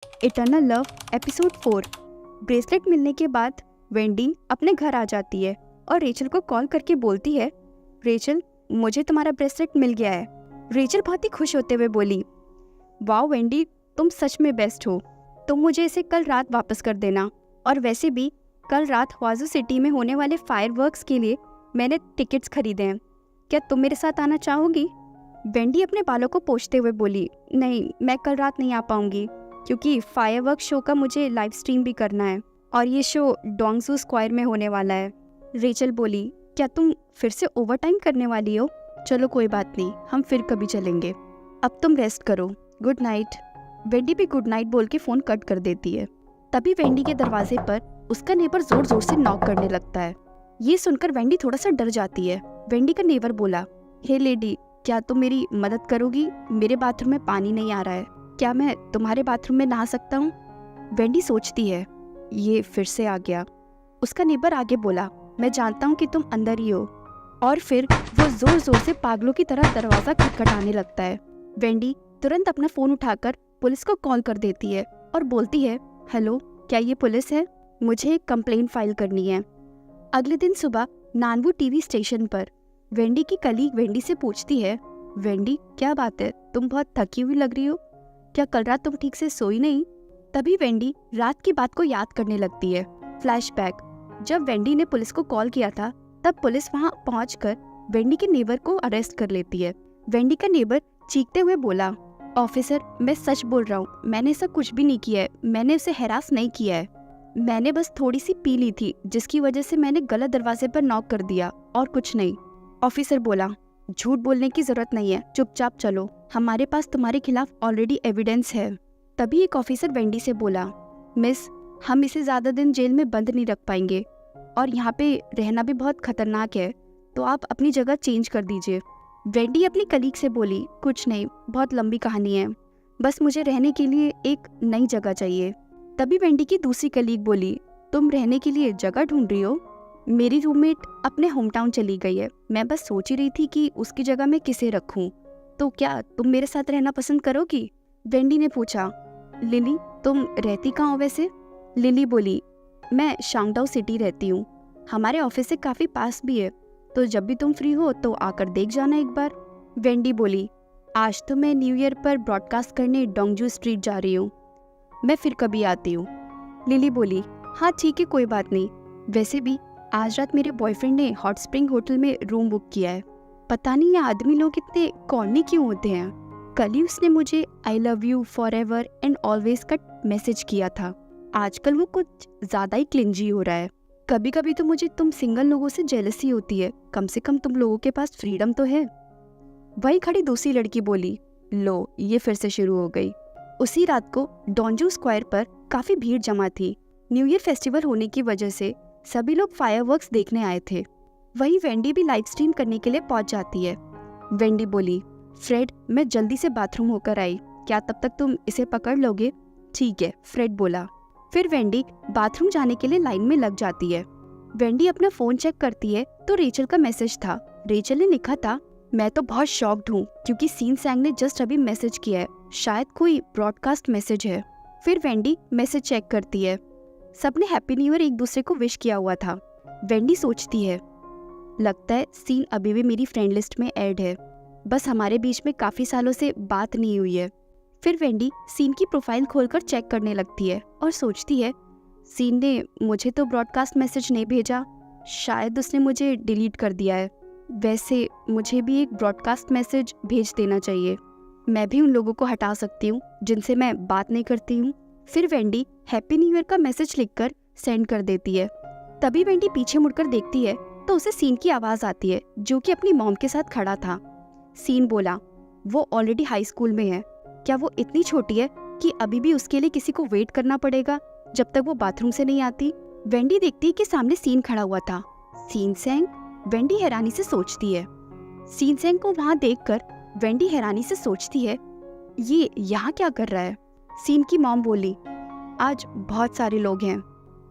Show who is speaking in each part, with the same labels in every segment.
Speaker 1: Eternal love episode 4। Bracelet मिलने के बाद वेंडी अपने घर आ जाती है और रेचल को कॉल करके बोलती है, रेचल मुझे तुम्हारा ब्रेसलेट मिल गया है। रेचल बहुत ही खुश होते हुए बोली, वाओ वेंडी, तुम सच में बेस्ट हो। तुम मुझे इसे कल रात वापस कर देना। और वैसे भी कल रात वाजू सिटी में होने वाले फायरवर्क्स के लिए मैंने टिकट्स खरीदे हैं। क्या तुम मेरे साथ आना चाहोगी? वेंडी अपने बालों को पोंछते हुए बोली, नहीं, मैं कल रात नहीं आ पाऊंगी क्योंकि फायरवर्क शो का मुझे लाइव स्ट्रीम भी करना है और ये शो डोंगजू स्क्वायर में होने वाला है। रेचल बोली, क्या तुम फिर से ओवर टाइम करने वाली हो? चलो कोई बात नहीं, हम फिर कभी चलेंगे। अब तुम रेस्ट करो, गुड नाइट। वेंडी भी गुड नाइट बोल के फ़ोन कट कर देती है। तभी वेंडी के दरवाजे पर उसका नेबर जोर जोर से नॉक करने लगता है। ये सुनकर वेंडी थोड़ा सा डर जाती है। वेंडी का नेबर बोला, हे लेडी, क्या तुम मेरी मदद करोगी? मेरे बाथरूम में पानी नहीं आ रहा है, क्या मैं तुम्हारे बाथरूम में नहा सकता हूँ? वेंडी सोचती है, ये फिर से आ गया। उसका नेबर आगे बोला, मैं जानता हूँ कि तुम अंदर ही हो। और फिर वो जोर जोर से पागलों की तरह दरवाजा खटखटाने लगता है। वेंडी तुरंत अपना फोन उठाकर पुलिस को कॉल कर देती है और बोलती है, हेलो, क्या ये पुलिस है? मुझे एक कंप्लेंट फाइल करनी है। अगले दिन सुबह नानवू टीवी स्टेशन पर वेंडी की कलीग वेंडी से पूछती है, वेंडी क्या बात है, तुम बहुत थकी हुई लग रही हो, क्या कल रात तुम ठीक से सोई नहीं? तभी वेंडी रात की बात को याद करने लगती है। फ्लैशबैक, जब वेंडी ने पुलिस को कॉल किया था तब पुलिस वहां पहुंचकर वेंडी के नेबर को अरेस्ट कर लेती है। वेंडी का नेबर चीखते हुए बोला, ऑफिसर मैं सच बोल रहा हूँ, मैंने ऐसा कुछ भी नहीं किया है, मैंने उसे हैरास नहीं किया है, मैंने बस थोड़ी सी पी ली थी जिसकी वजह से मैंने गलत दरवाजे पर नॉक कर दिया और कुछ नहीं। ऑफिसर बोला, झूठ बोलने की जरूरत नहीं है, चुपचाप चलो, हमारे पास तुम्हारे खिलाफ ऑलरेडी एविडेंस है। तभी एक ऑफिसर वेंडी से बोला, मिस, हम इसे ज्यादा दिन जेल में बंद नहीं रख पाएंगे और यहाँ पे रहना भी बहुत खतरनाक है, तो आप अपनी जगह चेंज कर दीजिए। वेंडी अपनी कलीग से बोली, कुछ नहीं, बहुत लंबी कहानी है, बस मुझे रहने के लिए एक नई जगह चाहिए। तभी वेंडी की दूसरी कलीग बोली, तुम रहने के लिए जगह ढूंढ रही हो? मेरी रूममेट अपने होम टाउन चली गई है, मैं बस सोच ही रही थी कि उसकी जगह मैं किसे रखूं, तो क्या तुम मेरे साथ रहना पसंद करोगी? वेंडी ने पूछा, लिली तुम रहती कहाँ हो वैसे? लिली बोली, मैं शांगडाओ सिटी रहती हूँ, हमारे ऑफिस से काफी पास भी है, तो जब भी तुम फ्री हो तो आकर देख जाना एक बार। वेंडी बोली, आज तो मैं न्यू ईयर पर ब्रॉडकास्ट करने डोंगजू स्ट्रीट जा रही हूँ, मैं फिर कभी आती हूँ। लिली बोली, हाँ ठीक है, कोई बात नहीं, वैसे भी आज रात मेरे बॉयफ्रेंड ने हॉट स्प्रिंग होटल में रूम बुक किया है, पता नहीं ये आदमी लोग इतने कॉर्नी क्यों होते हैं। कल ही उसने मुझे I love you for ever and always का मैसेज किया था, आजकल वो कुछ ज्यादा ही क्लिंजी हो रहा है। कभी कभी तो मुझे तुम सिंगल लोगों से जेलसी होती है, कम से कम तुम लोगों के पास फ्रीडम तो है। वही खड़ी दूसरी लड़की बोली, लो ये फिर से शुरू हो गई। उसी रात को डोंगजू स्क्वायर पर काफी भीड़ जमा थी। न्यू ईयर फेस्टिवल होने की वजह से सभी लोग फायरवर्क्स देखने आए थे। वही वेंडी भी लाइव स्ट्रीम करने के लिए पहुंच जाती है। वेंडी बोली, फ्रेड मैं जल्दी से बाथरूम होकर आई, क्या तब तक तुम इसे पकड़ लोगे? ठीक है, फ्रेड बोला। फिर वेंडी बाथरूम जाने के लिए लाइन में लग जाती है। वेंडी अपना फोन चेक करती है तो रेचल का मैसेज था। रेचल ने लिखा था, मैं तो बहुत शॉक्ड हूँ क्योंकि सीन सैंग ने जस्ट अभी मैसेज किया है, शायद कोई ब्रॉडकास्ट मैसेज है। फिर वेंडी मैसेज चेक करती है, सबने हैप्पी न्यू ईयर एक दूसरे को विश किया हुआ था। वेंडी सोचती है, लगता है सीन अभी भी मेरी फ्रेंड लिस्ट में ऐड है, बस हमारे बीच में काफी सालों से बात नहीं हुई है। फिर वेंडी सीन की प्रोफाइल खोलकर चेक करने लगती है और सोचती है, सीन ने मुझे तो ब्रॉडकास्ट मैसेज नहीं भेजा, शायद उसने मुझे डिलीट कर दिया है। वैसे मुझे भी एक ब्रॉडकास्ट मैसेज भेज देना चाहिए, मैं भी उन लोगों को हटा सकती हूँ जिनसे मैं बात नहीं करती हूँ। फिर वेंडी हैप्पी न्यू ईयर का मैसेज लिखकर सेंड कर देती है। तभी वेंडी पीछे मुड़कर देखती है तो उसे सीन की आवाज आती है जो कि अपनी मॉम के साथ खड़ा था। सीन बोला, वो ऑलरेडी हाई स्कूल में है, क्या वो इतनी छोटी है कि अभी भी उसके लिए किसी को वेट करना पड़ेगा जब तक वो बाथरूम से नहीं आती? वेंडी देखती है कि सामने सीन खड़ा हुआ था। सीन सैंग? वेंडी हैरानी से सोचती है। सीन सैंग को वहां देखकर वेंडी हैरानी से सोचती है, ये यहाँ क्या कर रहा है? सीन की मॉम बोली, आज बहुत सारे लोग हैं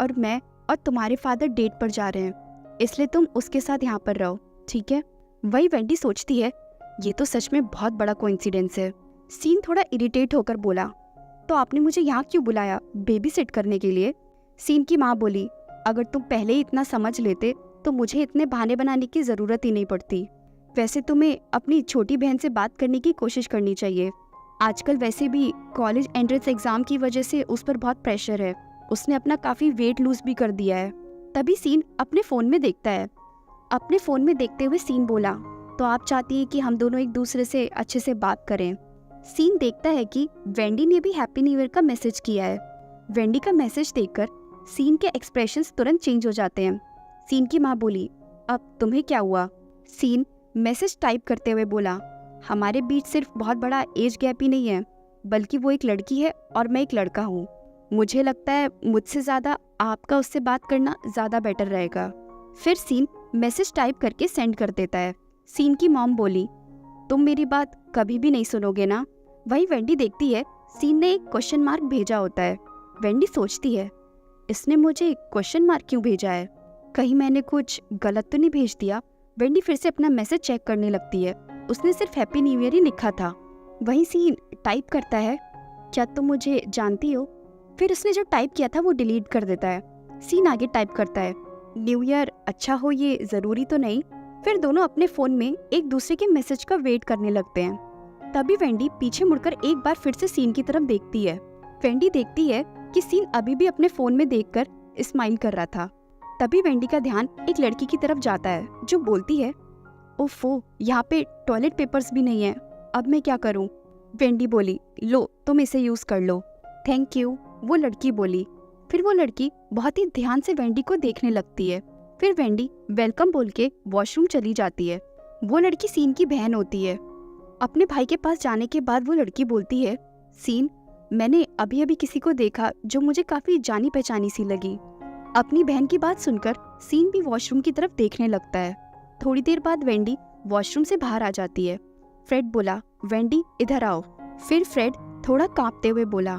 Speaker 1: और मैं और तुम्हारे फादर डेट पर जा रहे हैं, इसलिए तुम उसके साथ यहाँ पर रहो, ठीक है? वही वेंडी सोचती है, ये तो सच में बहुत बड़ा कोइंसिडेंस है। सीन थोड़ा इरिटेट होकर बोला, तो आपने मुझे यहाँ क्यों बुलाया, बेबी सिट करने के लिए? सीन की माँ बोली, अगर तुम पहले ही इतना समझ लेते तो मुझे इतने बहाने बनाने की ज़रूरत ही नहीं पड़ती। वैसे तुम्हें अपनी छोटी बहन से बात करने की कोशिश करनी चाहिए। आजकल वैसे भी कॉलेज एंट्रेंस एग्ज़ाम की वजह से उस पर बहुत प्रेशर है। उसने अपना काफ़ी वेट लूज भी कर दिया है। तभी सीन अपने फ़ोन में देखता है। अपने फ़ोन में देखते हुए सीन बोला, तो आप चाहती हैं कि हम दोनों एक दूसरे से अच्छे से बात करें? सीन देखता है कि वेंडी ने भी हैप्पी न्यू ईयर का मैसेज किया है। वेंडी का मैसेज देखकर सीन के एक्सप्रेशंस तुरंत चेंज हो जाते हैं। सीन की माँ बोली, अब तुम्हें क्या हुआ? सीन मैसेज टाइप करते हुए बोला, हमारे बीच सिर्फ बहुत बड़ा एज गैप ही नहीं है, बल्कि वो एक लड़की है और मैं एक लड़का हूँ। मुझे लगता है मुझसे ज़्यादा आपका उससे बात करना ज़्यादा बेटर रहेगा। फिर सीन मैसेज टाइप करके सेंड कर देता है। सीन की मॉम बोली, तुम मेरी बात कभी भी नहीं सुनोगे ना? वही वेंडी देखती है सीन ने एक क्वेश्चन मार्क भेजा होता है। वेंडी सोचती है, इसने मुझे क्वेश्चन मार्क क्यों भेजा है? कहीं मैंने कुछ गलत तो नहीं भेज दिया? वेंडी फिर से अपना मैसेज चेक करने लगती है। उसने सिर्फ हैप्पी न्यू ईयर ही लिखा था। वहीं सीन टाइप करता है, क्या तुम मुझे जानती हो? फिर उसने जो टाइप किया था वो डिलीट कर देता है। सीन आगे टाइप करता है, न्यू ईयर अच्छा हो ये ज़रूरी तो नहीं। फिर दोनों अपने फ़ोन में एक दूसरे के मैसेज का वेट करने लगते हैं। तभी वेंडी पीछे मुड़कर एक बार फिर से सीन की तरफ देखती है। वेंडी देखती है कि सीन अभी भी अपने फ़ोन में देखकर स्माइल कर रहा था। तभी वेंडी का ध्यान एक लड़की की तरफ जाता है जो बोलती है, ओफो, यहाँ पे टॉयलेट पेपर्स भी नहीं है, अब मैं क्या करूँ? वेंडी बोली, लो तुम इसे यूज़ कर लो। थैंक यू, वो लड़की बोली। फिर वो लड़की बहुत ही ध्यान से वेंडी को देखने लगती है। फिर वेंडी वेलकम बोल के वॉशरूम चली जाती है। वो लड़की सीन की बहन होती है। अपने भाई के पास जाने के बाद वो लड़की बोलती है, सीन, मैंने अभी अभी किसी को देखा जो मुझे काफ़ी जानी पहचानी सी लगी। अपनी बहन की बात सुनकर सीन भी वॉशरूम की तरफ देखने लगता है। थोड़ी देर बाद वेंडी वॉशरूम से बाहर आ जाती है। फ्रेड बोला, वेंडी इधर आओ। फिर फ्रेड थोड़ा कांपते हुए बोला,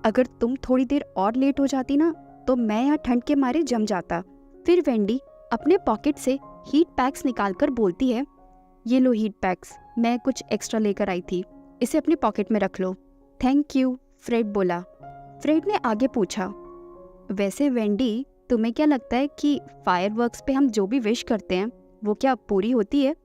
Speaker 1: अगर तुम थोड़ी देर और लेट हो जाती ना तो मैं यहाँ ठंड के मारे जम जाता। फिर वेंडी अपने पॉकेट से हीट पैक्स निकालकर बोलती है, ये लो हीट पैक्स, मैं कुछ एक्स्ट्रा लेकर आई थी, इसे अपने पॉकेट में रख लो। थैंक यू, फ्रेड बोला। फ्रेड ने आगे पूछा, वैसे वेंडी तुम्हें क्या लगता है कि फायरवर्क्स पे हम जो भी विश करते हैं वो क्या पूरी होती है?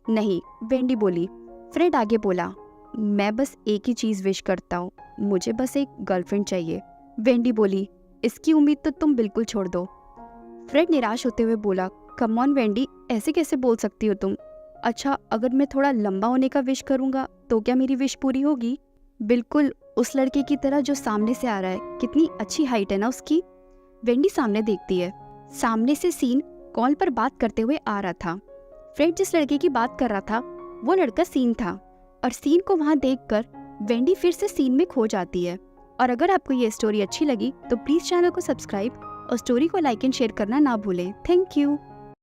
Speaker 1: नहीं, वेंडी बोली। फ्रेड आगे बोला, मैं बस एक ही चीज़ विश करता हूँ, मुझे बस एक गर्लफ्रेंड चाहिए। वेंडी बोली, इसकी उम्मीद तो तुम बिल्कुल छोड़ दो। फ्रेड निराश होते हुए बोला, कम ऑन वेंडी, ऐसे कैसे बोल सकती हो तुम? अच्छा, अगर मैं थोड़ा लंबा होने का विश करूँगा तो क्या मेरी विश पूरी होगी? बिल्कुल उस लड़के की तरह जो सामने से आ रहा है, कितनी अच्छी हाइट है ना उसकी। वेंडी सामने देखती है। सामने से सीन कॉल पर बात करते हुए आ रहा था। फ्रेड जिस लड़के की बात कर रहा था वो लड़का सीन था, और सीन को वहां देखकर वेंडी फिर से सीन में खो जाती है। और अगर आपको ये स्टोरी अच्छी लगी तो प्लीज़ चैनल को सब्सक्राइब और स्टोरी को लाइक एंड शेयर करना ना भूलें। Thank you.